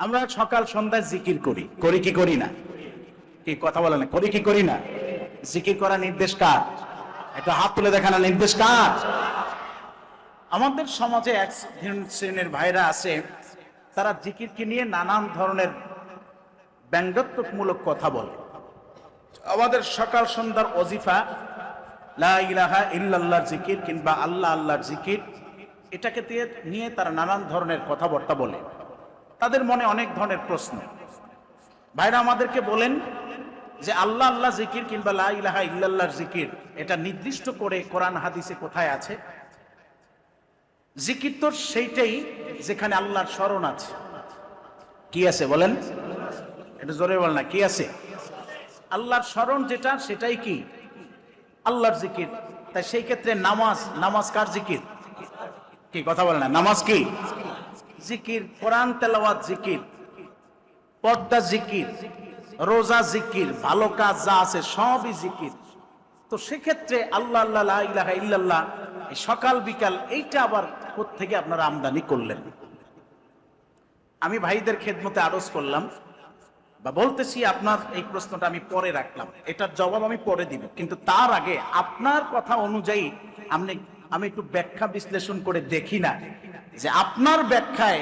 আমরা সকাল সন্ধ্যায় জিকির করি, করি কি করি না? কি কথা বলে না, করি কি করি না? জিকির করা নির্দেশ কার? একটা হাত তুলে দেখানো নির্দেশ কার? আমাদের সমাজে এক শ্রেণীর ভাইরা আছে, তারা জিকিরকে নিয়ে নানান ধরনের ব্যঙ্গাত্মকমূলক কথা বলে। আমাদের সকাল সন্ধ্যার ওজিফা লা ইলাহা ইল্লাল্লাহর জিকির কিংবা আল্লাহ আল্লাহর জিকির, এটাকে নিয়ে তারা নানান ধরনের কথাবার্তা বলে। তাদের মনে অনেক ধরনের প্রশ্ন। ভাইরা আমাদেরকে বলেন যে আল্লাহ আল্লাহ জিকির কিংবা লা ইলাহা ইল্লাল্লাহর জিকির, এটা নির্দিষ্ট করে কোরআন হাদিসে কোথায় আছে? জিকির তো সেইটাই যেখানে আল্লাহর স্মরণ আছে। কি আছে বলেন? এটা জোরে বল না, কি আছে? আল্লাহর স্মরণ যেটা, সেটাই কি আল্লাহর জিকির। তাই সেই ক্ষেত্রে নামাজ কার জিকির? কি কথা বলে না? নামাজ কি জিকির? কোরআন তেলাওয়াত জিকির, পর্দা জিকির, রোজা জিকির, ভালো কাজ যা আছে সবই জিকির। তো সেক্ষেত্রে আল্লাহ আল্লাহ লা ইলাহা ইল্লাল্লাহ সকাল বিকাল এইটা আবার কোত্থেকে আপনারা আমদানি করলেন? আমি ভাইদের খেদমতে আরজ করলাম বা বলতেছি, আপনার এই প্রশ্নটা আমি পরে রাখলাম, এটার জবাব আমি পরে দিব, কিন্তু তার আগে আপনার কথা অনুযায়ী আমি একটু ব্যাখ্যা বিশ্লেষণ করে দেখি না যে আপনার ব্যাখ্যায়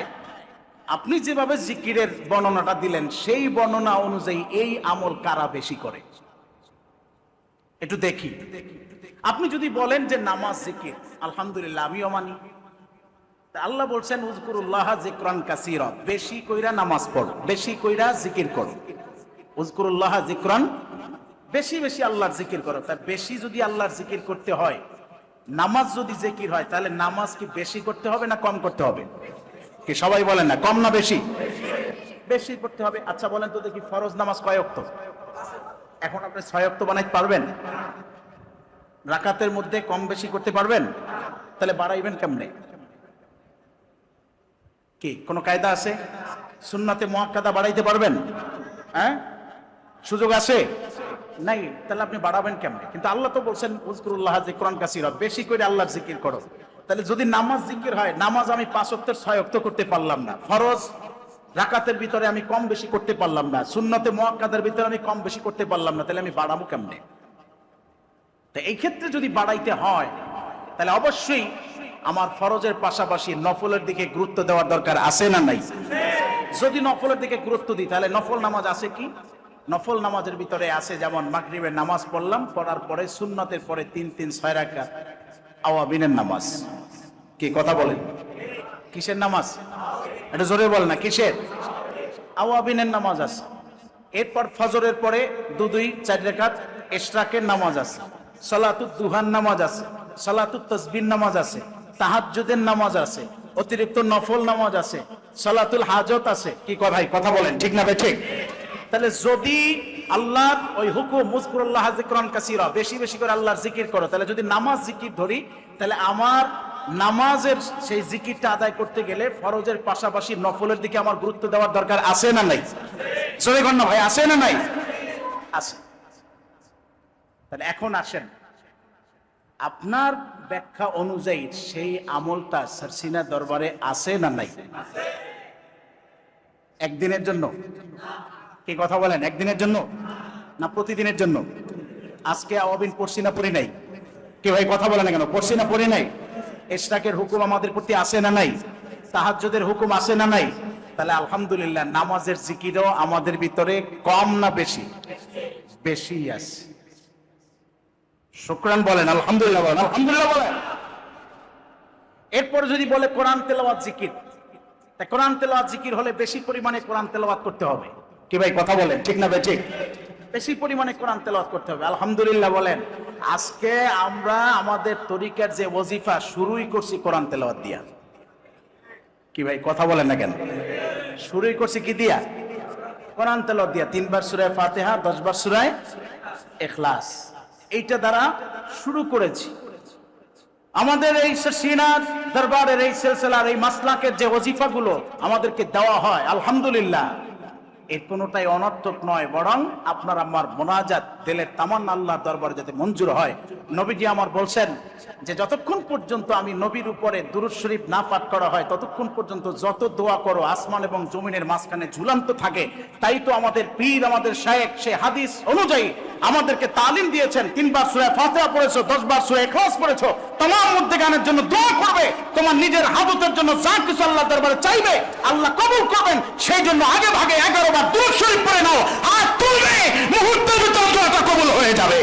আপনি যেভাবে জিকিরের বর্ণনাটা দিলেন সেই বর্ণনা অনুযায়ী এই আমল কারা বেশি করে, একটু দেখি। আপনি যদি বলেন যে নামাজ জিকির, আলহামদুলিল্লাহ আমিও মানি। আল্লাহ বলছেন উযকুরুল্লাহা যিকরান কাসীরা, বেশি কইরা নামাজ পড়ো, বেশি কইরা জিকির করো। উযকুরুল্লাহা যিকরান, বেশি বেশি আল্লাহর জিকির করো। তা বেশি যদি আল্লাহর জিকির করতে হয়, নামাজ যদি জিকির হয়, তাহলে নামাজ কি বেশি করতে হবে না কম করতে হবে? কি সবাই বলেন না, কম না বেশি? বেশি করতে হবে। আচ্ছা বলেন তো দেখি, ফরজ নামাজ কয় ওয়াক্ত? এখন আপনি 6 ওয়াক্ত বানাইতে পারবেন? রাকাতের মধ্যে কম বেশি করতে পারবেন? তাহলে বাড়াইবেন কেমনে? কি কোনো কায়দা আছে? সুন্নাতে মুআক্কাদা বাড়াইতে পারবেন? হ্যাঁ, সুযোগ আছে? নাই। তাহলে আপনি বাড়াবেন কেমনে? কিন্তু আল্লাহ তো বলছেন উযকুরুল্লাহা যিকরান কাসীরা, বেশি করে আল্লাহর জিকির করো। তাহলে যদি নামাজ জিকির হয়, নামাজ আমি 5 ওয়াক্তের 6 ওয়াক্ত করতে পারলাম না, ফরজ রাকাতের ভিতরে আমি কম বেশি করতে পারলাম না, সুন্নতে মুআক্কাদার ভিতরে আমি কম বেশি করতে পারলাম না, তাহলে আমি বাড়াবো কেমনে? তো এই ক্ষেত্রে যদি বাড়াইতে হয়, তাহলে অবশ্যই আমার ফরজের পাশাপাশি নফলের দিকে গুরুত্ব দেওয়ার দরকার আছে না নাই? যদি নফলের দিকে গুরুত্ব দিই, তাহলে নফল নামাজ আছে কি? নফল নামাজের ভিতরে আছে যেমন মাগরিবের নামাজ পড়লাম, পড়ার পরে সুন্নতের পরে 3 6 রাকাত আওয়াবিনের নামাজ। কি কথা বলেন? কিসের নামাজ? এটা জোরে বল না, কিসের? আওয়াবিনের নামাজ আছে। এরপর ফজরের পরে 2 4 রাকাত ইশরাকের নামাজ আছে, সালাতুদ দুহার নামাজ আছে, সালাতুত তাসবিহ নামাজ আছে, তাহাজ্জুদের নামাজ আছে, অতিরিক্ত নফল নামাজ আছে, সালাতুল হাজত আছে। কি ভাই কথা বলেন, ঠিক না ভাই? ঠিক। তাহলে যদি আল্লাহর ওই হুকুম উযকুরুল্লাহা যিকরান কাসীরা, বেশি বেশি করে আল্লাহর জিকির করো, তাহলে যদি নামাজ জিকির ধরি, তাহলে আমার নামাজের সেই জিকিরটা আদায় করতে গেলে ফরজের পাশাপাশি নফলের দিকে আমার গুরুত্ব দেওয়ার দরকার আছে না নাই? জোরে কর না ভাই, আছে না নাই? আছে। তাহলে এখন আসেন, আপনার ব্যাখ্যা অনুযায়ী সেই আমলটা সারসিনা দরবারে আছে না নাই? একদিনের জন্য? কি কথা বলেন, একদিনের জন্য না প্রতিদিনের জন্য? আজকে আওয়াবিন পড়ছি না পড়ি নাই? কি ভাই কথা বলেন না কেন? পড়ছি না পড়ি নাই? ইশরাকের হুকুম আমাদের প্রতি আছে না নাই? তাহাজ্জুদের হুকুম আছে না নাই? তাহলে আলহামদুলিল্লাহ নামাজের জিকিরও আমাদের ভিতরে কম না বেশি? বেশি আছে। শুকরান বলেন, আলহামদুলিল্লাহ বলেন, আলহামদুলিল্লাহ বলেন। এরপর যদি বলে কোরআন তেলাওয়াত জিকির, তা কোরআন তেলাওয়াত জিকির হলে বেশি পরিমাণে কোরআন তেলাওয়াত করতে হবে। কি ভাই কথা বলেন, ঠিক না ভাই? ঠিক। বেশি পরিমাণে কোরআন তেলাওয়াত করতে হবে। আলহামদুলিল্লাহ বলেন। আজকে আমরা আমাদের তরিকার যে ওয়াজিফা শুরুই করছি কোরআন তেলাওয়াত দিয়া। কি ভাই কথা বলেন না কেন? শুরুই করছি কি দিয়া? কোরআন তেলাওয়াত দিয়া। 3 বার সূরা ফাতিহা, 10 বার সূরা ইখলাস, এইটা দ্বারা শুরু করেছি। আমাদের এই সিনার দরবারের এই সিলসিলার এই মাসলাকের যে ওয়াজিফাগুলো আমাদেরকে দেওয়া হয়, আলহামদুলিল্লাহ এর কোনোটাই অনর্থক নয়, বরং আপনার আমার মোনাজাত দিলের তামান্না আল্লাহর দরবারে যাতে মঞ্জুর হয়। নবীজি আমার বলছেন যে যতক্ষণ পর্যন্ত আমি নবীর উপরে দুরূদ শরীফ না পাঠ করা হয় ততক্ষণ পর্যন্ত যত দোয়া করো আসমান এবং জমিনের মাঝখানে ঝুলন্ত থাকে। তাই তো আমাদের পীর, আমাদের শায়েখ, সে হাদিস অনুযায়ী আমাদেরকে তালিম দিয়েছেন, 3 বার সূরা ফাতিহা পড়েছো, 10 বার সূরা ইখলাস পড়েছো, तमाम মুদ্দেগানের জন্য দোয়া করবে, তোমার নিজের হাজতের জন্য যা কিছু আল্লাহর দরবারে চাইবে আল্লাহ কবুল করবেন। সেই জন্য আগে ভাগে 11 বার দুরূদ শরীফ পড়ে নাও, হাত তুলবে, মুহূর্তের ভিতর দোয়াটা কবুল হয়ে যাবে।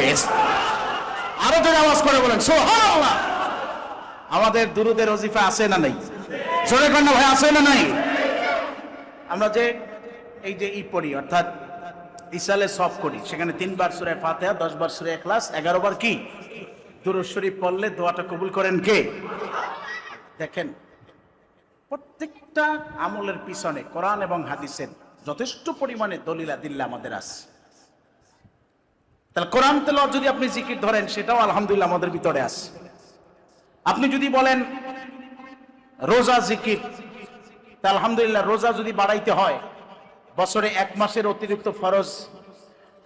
আরো জোরে আওয়াজ করে বলেন সুবহানাল্লাহ। আমাদের দুরুদের ওজিফা আছে না নাই? জোরে কন্যা ভাই, আছে না নাই? আমরা যে এই যে পড়ি অর্থাৎ ইসালে সব করি, সেখানে 3 বার সূরা ফাতিহা, 10 বার সূরা ইখলাস, 11 বার কি দুরূদ শরীফ পড়লে দোয়াটা কবুল করেন কে? দেখেন, প্রত্যেকটা আমলের পিছনে কোরআন এবং হাদিসের যথেষ্ট পরিমাণে দলিল আদিল্লা আমাদের আছে। তাহলে কোরআন তেলাওয়াত যদি আপনি জিকির ধরেন, সেটাও আলহামদুলিল্লাহ আমাদের ভিতরে আছে। আপনি যদি বলেন রোজা জিকির, তা আলহামদুলিল্লাহ রোজা যদি বাড়াইতে হয়, বছরে 1 মাসের অতিরিক্ত ফরজ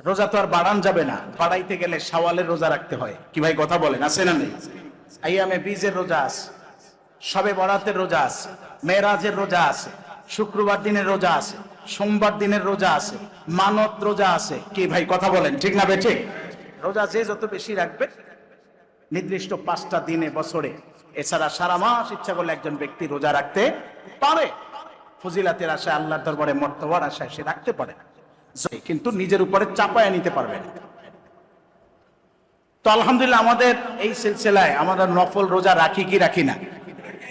রোজা তো আর বাড়ান যাবে না, বাড়াইতে গেলে শাওয়ালের রোজা রাখতে হয়। কি ভাই কথা বলেন, আছে না নেই? আইয়ামে বীজের রোজা আছে, শবে বরাতের রোজা আছে, মেরাজের রোজা আছে, শুক্রবার দিনের রোজা আছে, সোমবার দিনের রোজা আছে, মানত রোজা আছে। কি ভাই কথা বলেন, ঠিক না বেঠিক? রোজা যে যত বেশি রাখবে নির্দিষ্ট 5টা দিনে বছরে, এছাড়া সারা মাস ইচ্ছা করলে একজন ব্যক্তি রোজা রাখতে পারে। ফজিলাতের আশায়, আল্লাহর দরবারে মর্তবার আশায় সে রাখতে পারে, কিন্তু নিজের উপরে চাপায় নিতে পারবে না। তো আলহামদুলিল্লাহ আমাদের এই সিলসিলায় আমরা নফল রোজা রাখি কি রাখি না?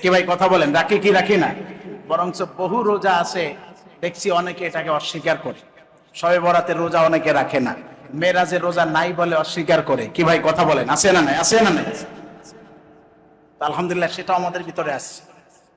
কি ভাই কথা বলেন, রাখি কি রাখি না? বরঞ্চ বহু রোজা আছে দেখছি অনেকে এটাকে অস্বীকার করে। শবে বরাতের রোজা অনেকে রাখে না, মেরাজের রোজা নাই বলে অস্বীকার করে। কি ভাই কথা বলেন, আছে না নাই? আছে না নাই? আলহামদুলিল্লাহ সেটা আমাদের ভিতরে আছে।